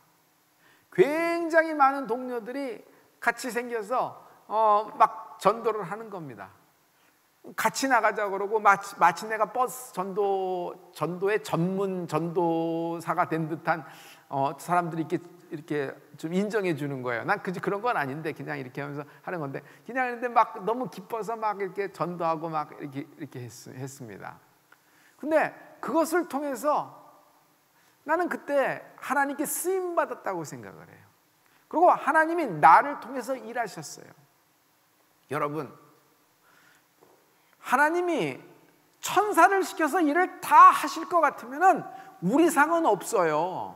굉장히 많은 동료들이 같이 생겨서 막 전도를 하는 겁니다. 같이 나가자 그러고 마치 내가 버스 전도의 전문 전도사가 된 듯한 사람들이 이렇게 좀 인정해 주는 거예요. 난 그런 건 아닌데 그냥 이렇게 하면서 하는 건데 그냥 했는데 막 너무 기뻐서 막 이렇게 전도하고 막 이렇게 했습니다. 근데 그것을 통해서 나는 그때 하나님께 쓰임 받았다고 생각을 해요. 그리고 하나님이 나를 통해서 일하셨어요. 여러분, 하나님이 천사를 시켜서 일을 다 하실 것 같으면은 우리 상은 없어요.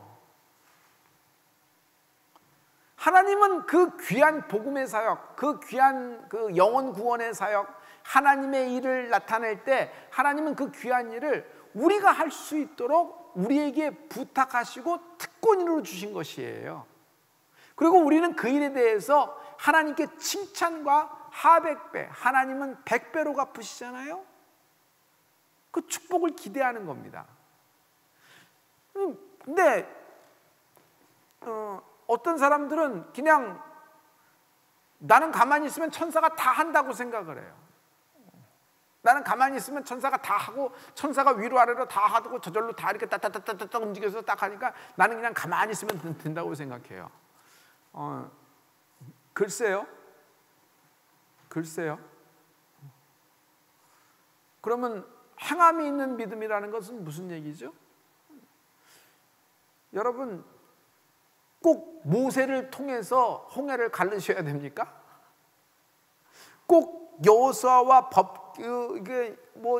하나님은 그 귀한 복음의 사역, 그 귀한 그 영혼 구원의 사역, 하나님의 일을 나타낼 때 하나님은 그 귀한 일을 우리가 할 수 있도록 우리에게 부탁하시고 특권으로 주신 것이에요. 그리고 우리는 그 일에 대해서 하나님께 칭찬과 하백배, 하나님은 100배로 갚으시잖아요. 그 축복을 기대하는 겁니다. 근데 어떤 사람들은 그냥 나는 가만히 있으면 천사가 다 한다고 생각을 해요. 나는 가만히 있으면 천사가 다 하고 천사가 위로 아래로 다 하고 저절로 다 이렇게 따따따따따 움직여서 딱 하니까 나는 그냥 가만히 있으면 된다고 생각해요. 글쎄요. 그러면 행함이 있는 믿음이라는 것은 무슨 얘기죠? 여러분, 꼭 모세를 통해서 홍해를 가르셔야 됩니까? 꼭 여호수아와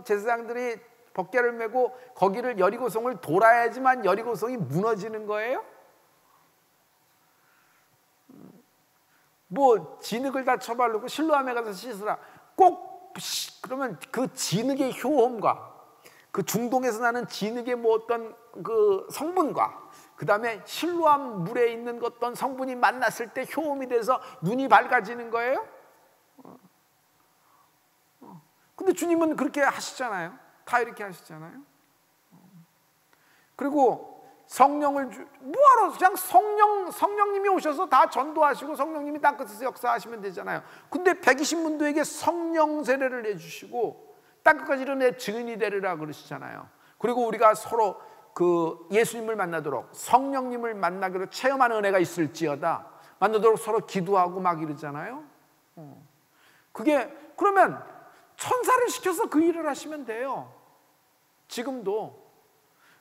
제사장들이 법궤를 메고 거기를 여리고성을 돌아야지만 여리고성이 무너지는 거예요? 뭐 진흙을 다 쳐바르고 실로암에 가서 씻으라. 꼭 그러면 그 진흙의 효험과 그 중동에서 나는 진흙의 뭐 어떤 그 성분과 그 다음에 실로암 물에 있는 어떤 성분이 만났을 때 효험이 돼서 눈이 밝아지는 거예요? 근데 주님은 그렇게 하시잖아요. 다 이렇게 하시잖아요. 그리고 성령을 뭐하러 그냥 성령님이 오셔서 다 전도하시고 성령님이 땅끝에서 역사하시면 되잖아요. 근데 120문도에게 성령 세례를 해주시고 땅끝까지 이르내 증인이 되리라 그러시잖아요. 그리고 우리가 서로 그 예수님을 만나도록 성령님을 만나기로 체험하는 은혜가 있을지어다 만나도록 서로 기도하고 막 이러잖아요. 그게 그러면 천사를 시켜서 그 일을 하시면 돼요. 지금도.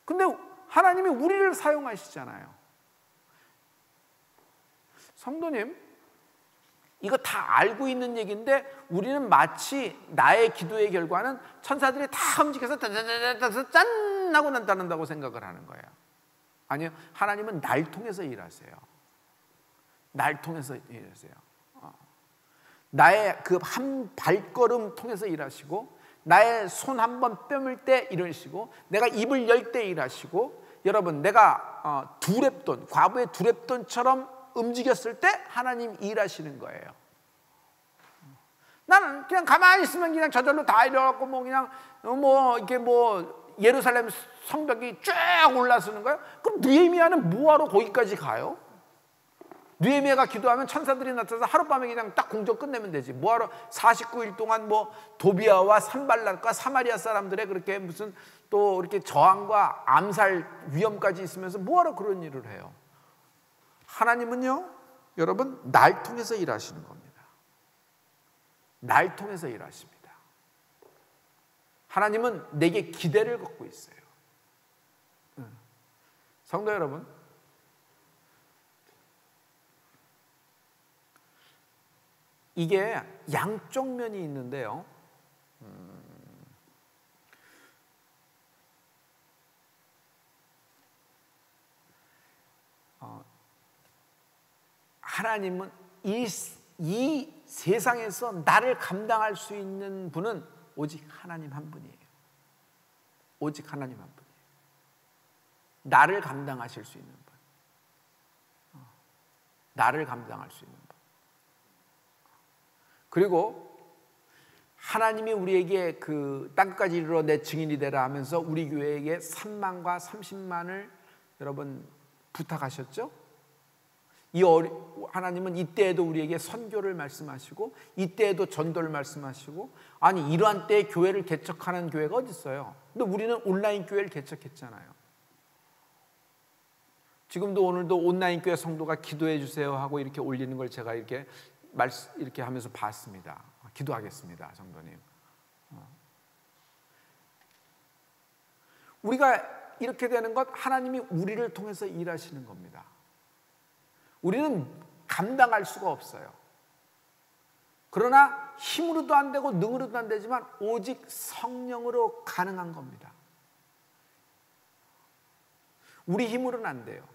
근데 하나님이 우리를 사용하시잖아요. 성도님, 이거 다 알고 있는 얘기인데 우리는 마치 나의 기도의 결과는 천사들이 다 움직여서 짠 하고 나타난다고 생각을 하는 거예요. 아니요, 하나님은 날 통해서 일하세요. 날 통해서 일하세요. 나의 그 한 발걸음 통해서 일하시고 나의 손 한 번 뺨을 때 일하시고 내가 입을 열 때 일하시고 여러분 내가 두렙돈 과부의 두렙돈처럼 움직였을 때 하나님 일하시는 거예요. 나는 그냥 가만히 있으면 그냥 저절로 다 이래갖고 뭐 그냥 뭐 이렇게 뭐 예루살렘 성벽이 쫙 올라서는 거예요. 그럼 느헤미야는 뭐하러 거기까지 가요? 느헤미야가 기도하면 천사들이 나타나서 하룻밤에 그냥 딱 공적 끝내면 되지. 뭐하러 49일 동안 뭐 도비아와 산발락과 사마리아 사람들의 그렇게 무슨 또 이렇게 저항과 암살 위험까지 있으면서 뭐하러 그런 일을 해요. 하나님은요, 여러분, 날 통해서 일하시는 겁니다. 날 통해서 일하십니다. 하나님은 내게 기대를 갖고 있어요. 성도 여러분, 이게 양쪽 면이 있는데요. 하나님은 이 세상에서 나를 감당할 수 있는 분은 오직 하나님 한 분이에요. 오직 하나님 한 분이에요. 나를 감당하실 수 있는 분. 나를 감당할 수 있는 분. 그리고 하나님이 우리에게 그 땅끝까지 이르러 내 증인이 되라 하면서 우리 교회에게 3만과 30만을 여러분 부탁하셨죠? 하나님은 이때에도 우리에게 선교를 말씀하시고 이때에도 전도를 말씀하시고, 아니 이러한 때에 교회를 개척하는 교회가 어디 있어요? 근데 우리는 온라인 교회를 개척했잖아요. 지금도 오늘도 온라인 교회 성도가 기도해 주세요 하고 이렇게 올리는 걸 제가 이렇게 하면서 봤습니다. 기도하겠습니다, 성도님. 우리가 이렇게 되는 것, 하나님이 우리를 통해서 일하시는 겁니다. 우리는 감당할 수가 없어요. 그러나 힘으로도 안 되고 능으로도 안 되지만 오직 성령으로 가능한 겁니다. 우리 힘으로는 안 돼요.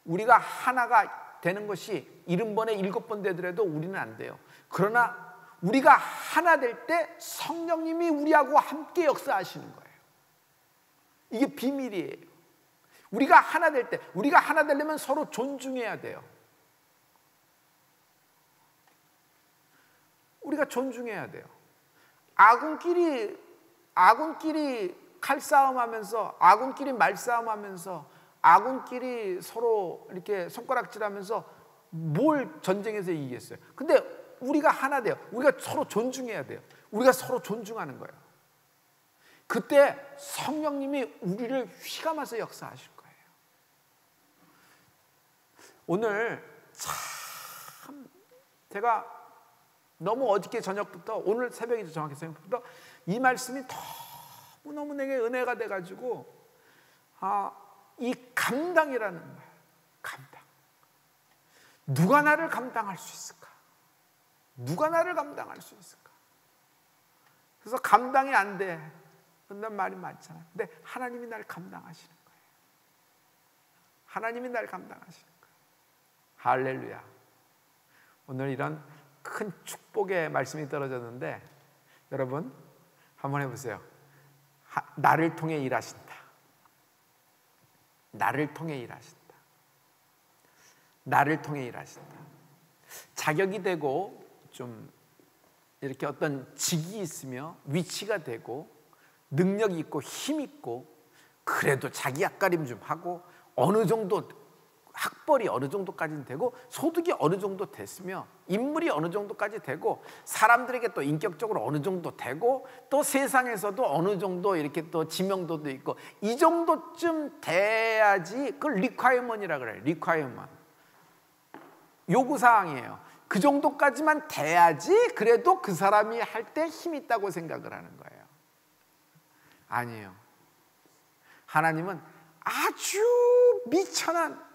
우리가 하나가 되는 것이 70번에 7번 되더라도 우리는 안 돼요. 그러나 우리가 하나 될 때 성령님이 우리하고 함께 역사하시는 거예요. 이게 비밀이에요. 우리가 하나 될 때, 우리가 하나 되려면 서로 존중해야 돼요. 우리가 존중해야 돼요. 아군끼리 칼싸움하면서, 아군끼리 말싸움하면서, 아군끼리 서로 이렇게 손가락질하면서 뭘 전쟁에서 이기겠어요? 근데 우리가 하나 돼요. 우리가 서로 존중해야 돼요. 우리가 서로 존중하는 거예요. 그때 성령님이 우리를 휘감아서 역사하실 거예요. 오늘 참 제가 너무 어저께 저녁부터, 오늘 새벽이죠, 정확히 새벽부터 이 말씀이 너무너무 내게 은혜가 돼가지고, 이 감당이라는 말, 감당. 누가 나를 감당할 수 있을까? 누가 나를 감당할 수 있을까? 그래서 감당이 안 돼. 그런 말이 많잖아요. 근데 하나님이 나를 감당하시는 거예요. 하나님이 나를 감당하시는 거예요. 할렐루야. 오늘 이런 큰 축복의 말씀이 떨어졌는데, 여러분 한번 해보세요. 나를 통해 일하신다. 나를 통해 일하신다. 나를 통해 일하신다. 자격이 되고 좀 이렇게 어떤 직이 있으며 위치가 되고 능력이 있고 힘 있고, 그래도 자기 앞가림 좀 하고 어느 정도 학벌이 어느 정도까지는 되고 소득이 어느 정도 됐으며 인물이 어느 정도까지 되고 사람들에게 또 인격적으로 어느 정도 되고 또 세상에서도 어느 정도 이렇게 또 지명도도 있고, 이 정도쯤 돼야지. 그걸 리콰이어먼트라 그래요. 리콰이어먼트, 요구사항이에요. 그 정도까지만 돼야지 그래도 그 사람이 할 때 힘이 있다고 생각을 하는 거예요. 아니에요. 하나님은 아주 미천한,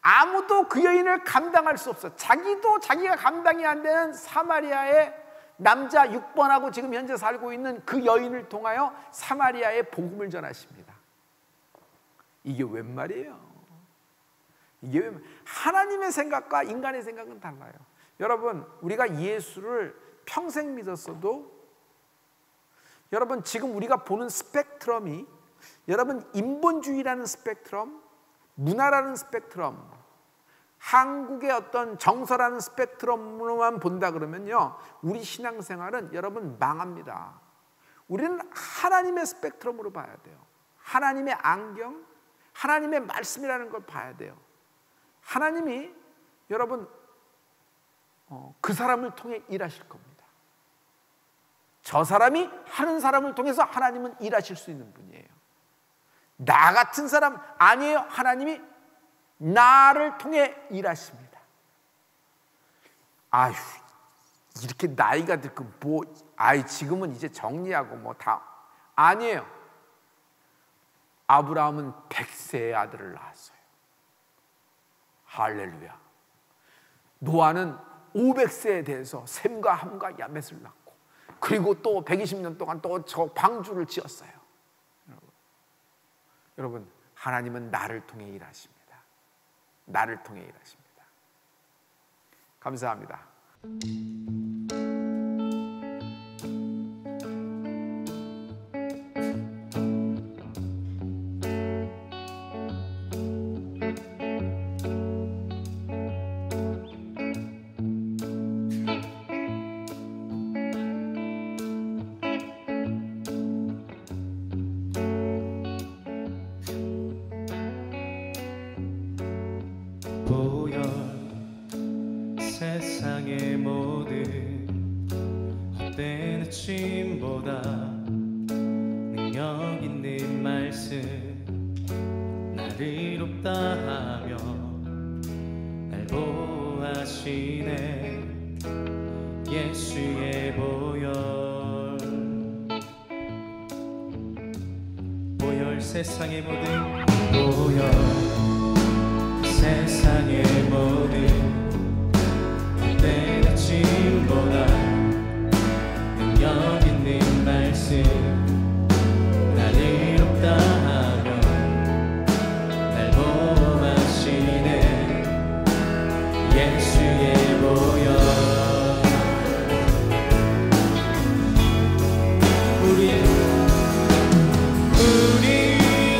아무도 그 여인을 감당할 수 없어. 자기가 감당이 안 되는 사마리아의 남자 6번하고 지금 현재 살고 있는 그 여인을 통하여 사마리아의 복음을 전하십니다. 이게 웬 말이에요? 이게 웬 말? 하나님의 생각과 인간의 생각은 달라요. 여러분, 우리가 예수를 평생 믿었어도, 여러분 지금 우리가 보는 스펙트럼이, 여러분 인본주의라는 스펙트럼, 문화라는 스펙트럼, 한국의 어떤 정서라는 스펙트럼으로만 본다 그러면요, 우리 신앙생활은 여러분 망합니다. 우리는 하나님의 스펙트럼으로 봐야 돼요. 하나님의 안경, 하나님의 말씀이라는 걸 봐야 돼요. 하나님이 여러분 그 사람을 통해 일하실 겁니다. 저 사람이 하는 사람을 통해서 하나님은 일하실 수 있는 분이에요. 나 같은 사람 아니에요. 하나님이 나를 통해 일하십니다. 아휴, 이렇게 나이가 들고 지금은 이제 정리하고 다 아니에요. 아브라함은 100세의 아들을 낳았어요. 할렐루야. 노아는 500세에 대해서 셈과 함과 야벳을 낳고, 그리고 또 120년 동안 또 저 방주를 지었어요. 여러분, 하나님은 나를 통해 일하십니다. 나를 통해 일하십니다. 감사합니다. 보여 세상의 모든 헛된 침보다 능력 있는 말씀 나를 이롭다 하며 날 보호하시네. 예수의 보혈 세상의 모든 보혈 세상의 모든 헛된 침보다 능력 있는 말씀 나를 이롭다 하며 날 보호하시네. 예수의 보혈 우리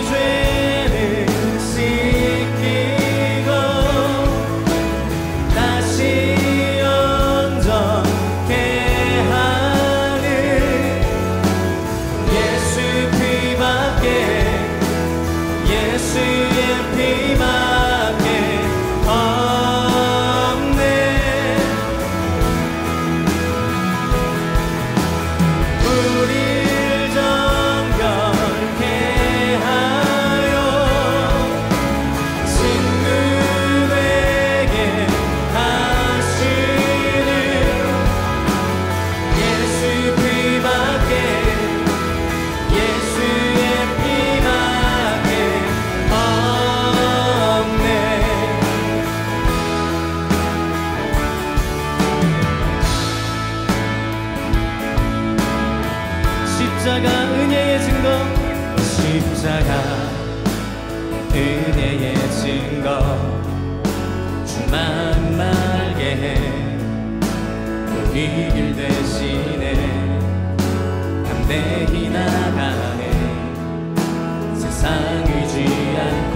죄를 씻기고 다시 온전케 하는 예수 피밖에, 예수의 피밖에 없네. 우릴 정결케 하여 친구에게 하시는 예수 피밖에, 예수의 피밖에 없네. 십자가 은혜의 증거, 십자가 은혜의 증거, 주만 말게 해 우리 길 대신에 담대히 나가네. 세상 의지 않고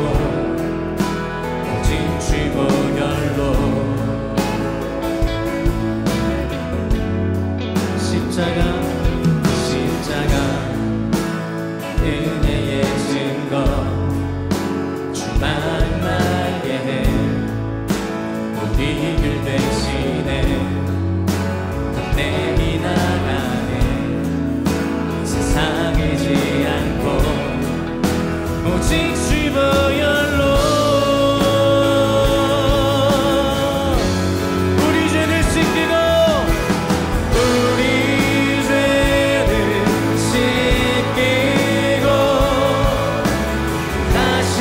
오직 주 보혈로 십자가 은혜의 증거, 주만 말게 해 우리 길 대신에 담대히 나가네. 세상 의지 않고 오직 주 보혈로 우리 죄를 씻기고, 우리 죄를 씻기고 다시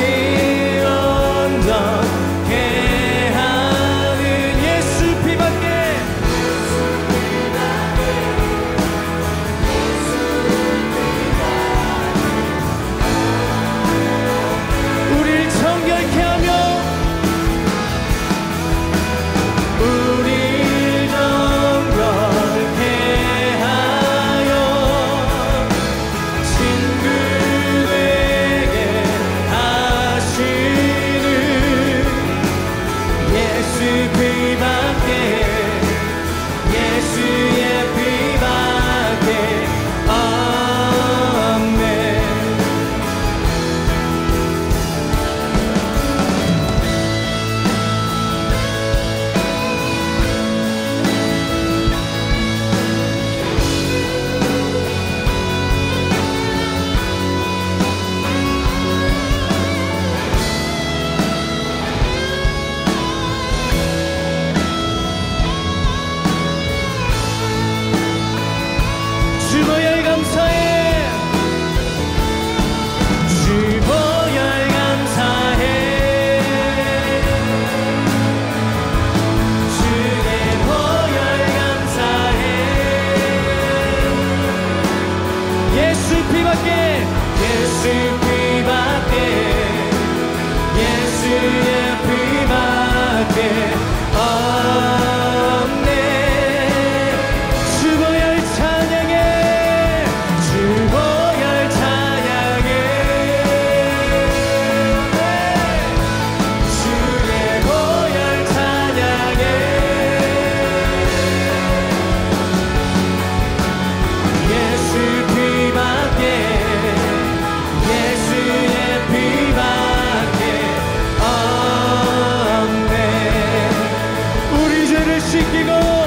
온전케 하는 예수 피밖에, 씻기고